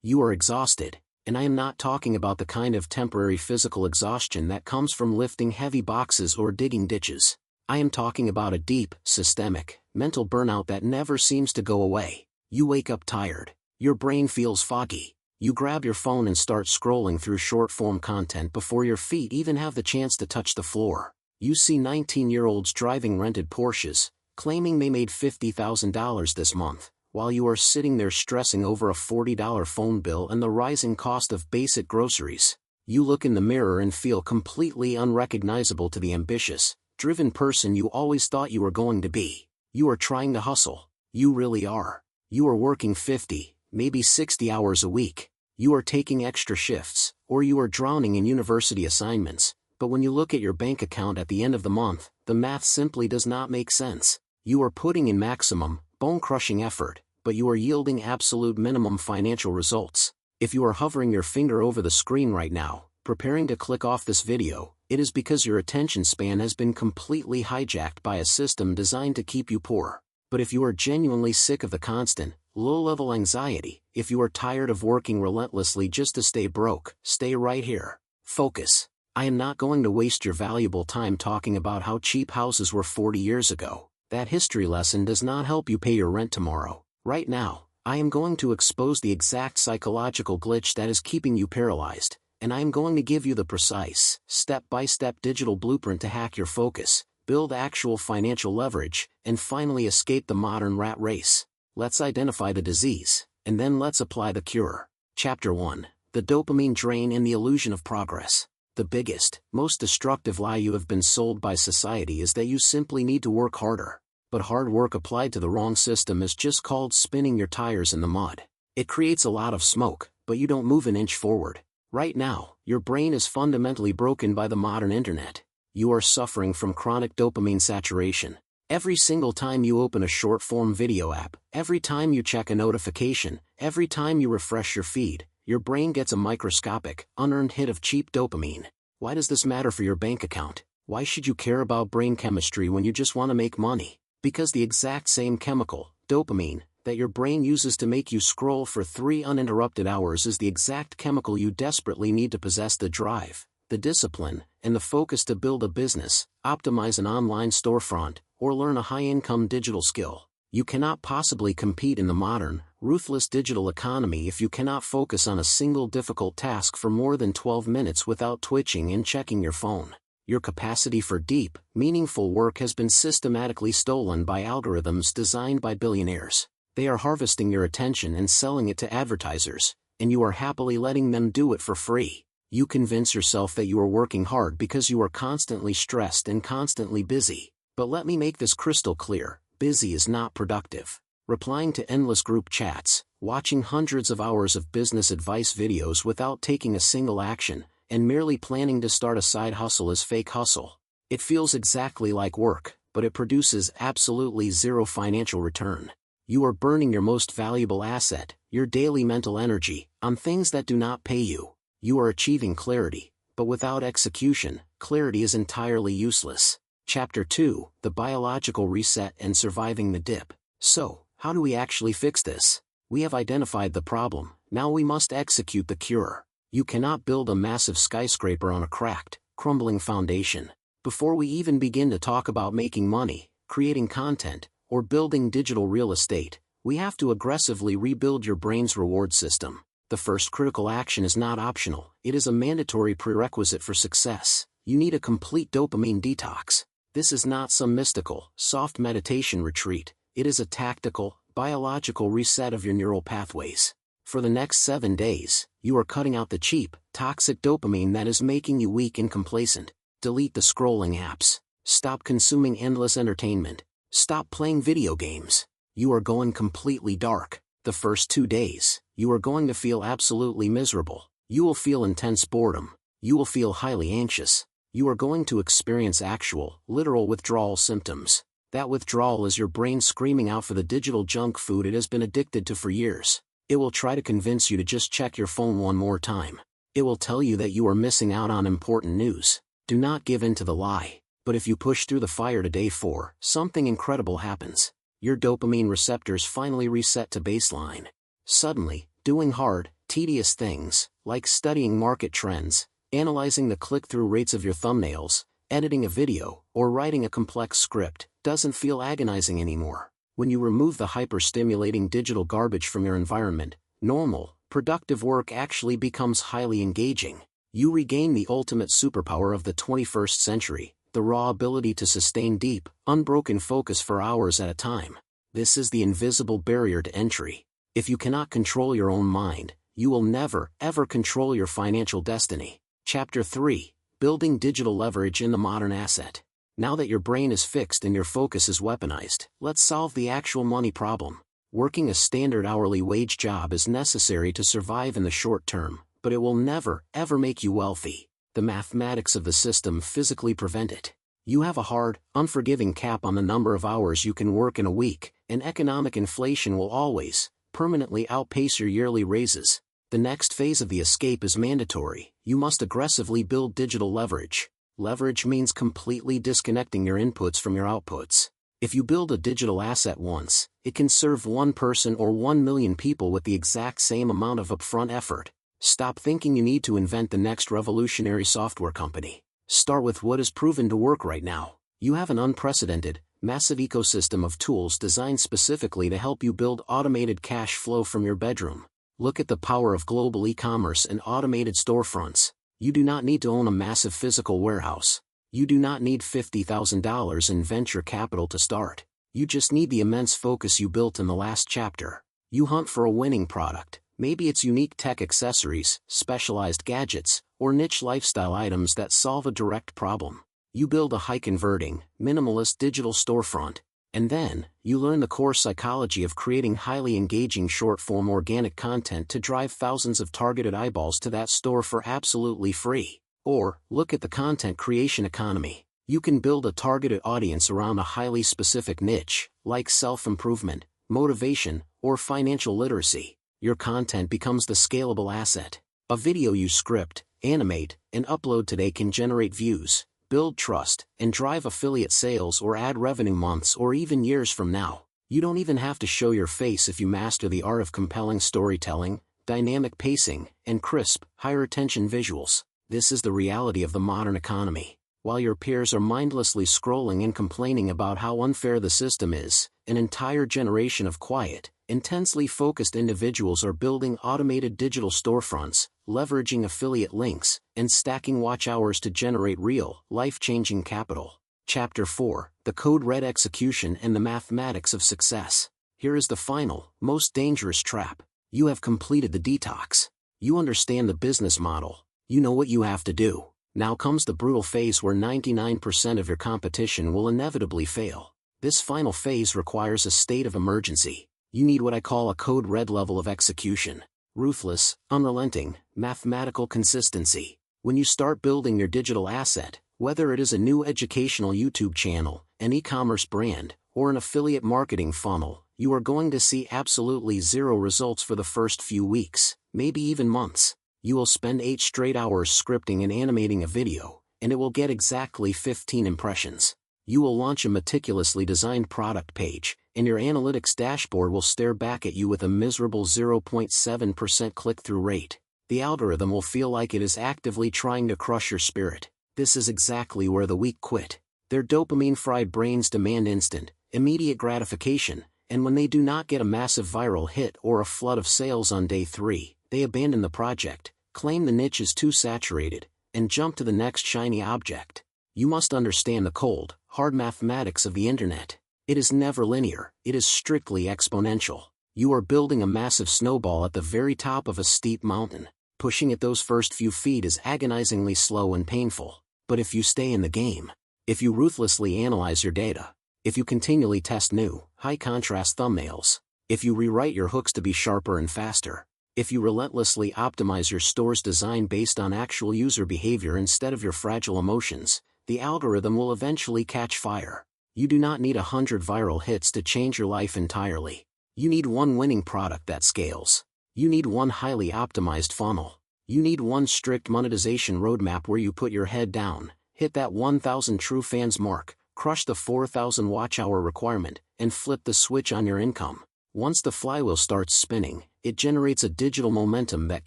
You are exhausted, and I am not talking about the kind of temporary physical exhaustion that comes from lifting heavy boxes or digging ditches. I am talking about a deep, systemic, mental burnout that never seems to go away. You wake up tired. Your brain feels foggy. You grab your phone and start scrolling through short-form content before your feet even have the chance to touch the floor. You see 19-year-olds driving rented Porsches, claiming they made $50,000 this month, while you are sitting there stressing over a $40 phone bill and the rising cost of basic groceries. You look in the mirror and feel completely unrecognizable to the ambitious, driven person you always thought you were going to be. You are trying to hustle. You really are. You are working 50, maybe 60 hours a week. You are taking extra shifts, or you are drowning in university assignments, but when you look at your bank account at the end of the month, the math simply does not make sense. You are putting in maximum, bone-crushing effort, but you are yielding absolute minimum financial results. If you are hovering your finger over the screen right now, preparing to click off this video, it is because your attention span has been completely hijacked by a system designed to keep you poor. But if you are genuinely sick of the constant, low-level anxiety, if you are tired of working relentlessly just to stay broke, stay right here. Focus. I am not going to waste your valuable time talking about how cheap houses were 40 years ago. That history lesson does not help you pay your rent tomorrow. Right now, I am going to expose the exact psychological glitch that is keeping you paralyzed, and I am going to give you the precise, step-by-step digital blueprint to hack your focus, build actual financial leverage, and finally escape the modern rat race. Let's identify the disease, and then let's apply the cure. Chapter 1. The Dopamine Drain and the Illusion of Progress. The biggest, most destructive lie you have been sold by society is that you simply need to work harder. But hard work applied to the wrong system is just called spinning your tires in the mud. It creates a lot of smoke, but you don't move an inch forward. Right now, your brain is fundamentally broken by the modern internet. You are suffering from chronic dopamine saturation. Every single time you open a short-form video app, every time you check a notification, every time you refresh your feed, your brain gets a microscopic, unearned hit of cheap dopamine. Why does this matter for your bank account? Why should you care about brain chemistry when you just want to make money? Because the exact same chemical, dopamine, that your brain uses to make you scroll for 3 uninterrupted hours is the exact chemical you desperately need to possess the drive, the discipline, and the focus to build a business, optimize an online storefront, or learn a high-income digital skill. You cannot possibly compete in the modern, ruthless digital economy if you cannot focus on a single difficult task for more than 12 minutes without twitching and checking your phone. Your capacity for deep, meaningful work has been systematically stolen by algorithms designed by billionaires. They are harvesting your attention and selling it to advertisers, and you are happily letting them do it for free. You convince yourself that you are working hard because you are constantly stressed and constantly busy. But let me make this crystal clear, busy is not productive. Replying to endless group chats, watching hundreds of hours of business advice videos without taking a single action, and merely planning to start a side hustle is fake hustle. It feels exactly like work, but it produces absolutely zero financial return. You are burning your most valuable asset, your daily mental energy, on things that do not pay you. You are achieving clarity, but without execution, clarity is entirely useless. Chapter 2, The Biological Reset and Surviving the Dip. So, how do we actually fix this? We have identified the problem, now we must execute the cure. You cannot build a massive skyscraper on a cracked, crumbling foundation. Before we even begin to talk about making money, creating content, or building digital real estate, we have to aggressively rebuild your brain's reward system. The first critical action is not optional, it is a mandatory prerequisite for success. You need a complete dopamine detox. This is not some mystical, soft meditation retreat, it is a tactical, biological reset of your neural pathways. For the next 7 days, you are cutting out the cheap, toxic dopamine that is making you weak and complacent. Delete the scrolling apps. Stop consuming endless entertainment. Stop playing video games. You are going completely dark. The first 2 days, you are going to feel absolutely miserable. You will feel intense boredom. You will feel highly anxious. You are going to experience actual, literal withdrawal symptoms. That withdrawal is your brain screaming out for the digital junk food it has been addicted to for years. It will try to convince you to just check your phone one more time. It will tell you that you are missing out on important news. Do not give in to the lie. But if you push through the fire to day 4, something incredible happens. Your dopamine receptors finally reset to baseline. Suddenly, doing hard, tedious things, like studying market trends, analyzing the click-through rates of your thumbnails, editing a video, or writing a complex script, doesn't feel agonizing anymore. When you remove the hyper-stimulating digital garbage from your environment, normal, productive work actually becomes highly engaging. You regain the ultimate superpower of the 21st century, the raw ability to sustain deep, unbroken focus for hours at a time. This is the invisible barrier to entry. If you cannot control your own mind, you will never, ever control your financial destiny. Chapter 3: Building Digital Leverage in the Modern Asset. Now that your brain is fixed and your focus is weaponized, let's solve the actual money problem. Working a standard hourly wage job is necessary to survive in the short term, but it will never, ever make you wealthy. The mathematics of the system physically prevent it. You have a hard, unforgiving cap on the number of hours you can work in a week, and economic inflation will always, permanently outpace your yearly raises. The next phase of the escape is mandatory. You must aggressively build digital leverage. Leverage means completely disconnecting your inputs from your outputs. If you build a digital asset once, it can serve one person or 1 million people with the exact same amount of upfront effort. Stop thinking you need to invent the next revolutionary software company. Start with what is proven to work right now. You have an unprecedented, massive ecosystem of tools designed specifically to help you build automated cash flow from your bedroom. Look at the power of global e-commerce and automated storefronts. You do not need to own a massive physical warehouse. You do not need $50,000 in venture capital to start. You just need the immense focus you built in the last chapter. You hunt for a winning product. Maybe it's unique tech accessories, specialized gadgets, or niche lifestyle items that solve a direct problem. You build a high-converting, minimalist digital storefront. And then, you learn the core psychology of creating highly engaging short-form organic content to drive thousands of targeted eyeballs to that store for absolutely free. Or, look at the content creation economy. You can build a targeted audience around a highly specific niche, like self-improvement, motivation, or financial literacy. Your content becomes the scalable asset. A video you script, animate, and upload today can generate views, build trust, and drive affiliate sales or ad revenue months or even years from now. You don't even have to show your face if you master the art of compelling storytelling, dynamic pacing, and crisp, high-retention visuals. This is the reality of the modern economy. While your peers are mindlessly scrolling and complaining about how unfair the system is, an entire generation of quiet, intensely focused individuals are building automated digital storefronts, leveraging affiliate links, and stacking watch hours to generate real, life-changing capital. Chapter 4: The Code Red Execution and the Mathematics of Success. Here is the final, most dangerous trap. You have completed the detox. You understand the business model. You know what you have to do. Now comes the brutal phase where 99% of your competition will inevitably fail. This final phase requires a state of emergency. You need what I call a code red level of execution. Ruthless, unrelenting, mathematical consistency. When you start building your digital asset, whether it is a new educational YouTube channel, an e-commerce brand, or an affiliate marketing funnel, you are going to see absolutely zero results for the first few weeks, maybe even months. You will spend 8 straight hours scripting and animating a video, and it will get exactly 15 impressions. You will launch a meticulously designed product page, and your analytics dashboard will stare back at you with a miserable 0.7% click-through rate. The algorithm will feel like it is actively trying to crush your spirit. This is exactly where the weak quit. Their dopamine-fried brains demand instant, immediate gratification, and when they do not get a massive viral hit or a flood of sales on day 3, they abandon the project, claim the niche is too saturated, and jump to the next shiny object. You must understand the cold, hard mathematics of the internet. It is never linear, it is strictly exponential. You are building a massive snowball at the very top of a steep mountain. Pushing it those first few feet is agonizingly slow and painful. But if you stay in the game, if you ruthlessly analyze your data, if you continually test new, high-contrast thumbnails, if you rewrite your hooks to be sharper and faster, if you relentlessly optimize your store's design based on actual user behavior instead of your fragile emotions, the algorithm will eventually catch fire. You do not need 100 viral hits to change your life entirely. You need one winning product that scales. You need one highly optimized funnel. You need one strict monetization roadmap where you put your head down, hit that 1,000 true fans mark, crush the 4,000 watch hour requirement, and flip the switch on your income. Once the flywheel starts spinning, It generates a digital momentum that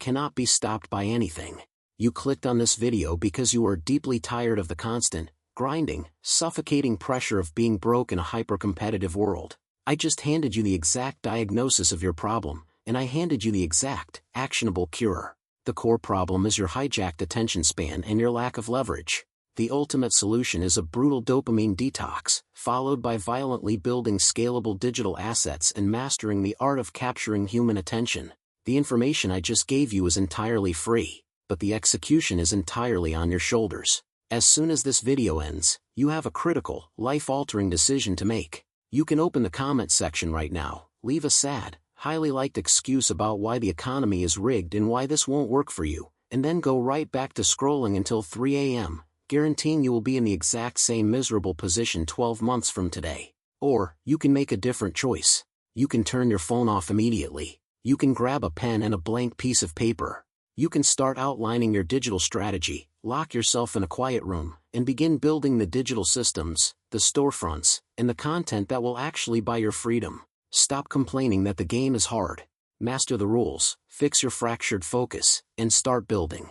cannot be stopped by anything. You clicked on this video because you are deeply tired of the constant, grinding, suffocating pressure of being broke in a hyper-competitive world. I just handed you the exact diagnosis of your problem, and I handed you the exact, actionable cure. The core problem is your hijacked attention span and your lack of leverage. The ultimate solution is a brutal dopamine detox, followed by violently building scalable digital assets and mastering the art of capturing human attention. The information I just gave you is entirely free, but the execution is entirely on your shoulders. As soon as this video ends, you have a critical, life-altering decision to make. You can open the comment section right now, leave a sad, highly liked excuse about why the economy is rigged and why this won't work for you, and then go right back to scrolling until 3 a.m., guaranteeing you will be in the exact same miserable position 12 months from today. Or, you can make a different choice. You can turn your phone off immediately. You can grab a pen and a blank piece of paper. You can start outlining your digital strategy, lock yourself in a quiet room, and begin building the digital systems, the storefronts, and the content that will actually buy your freedom. Stop complaining that the game is hard. Master the rules, fix your fractured focus, and start building.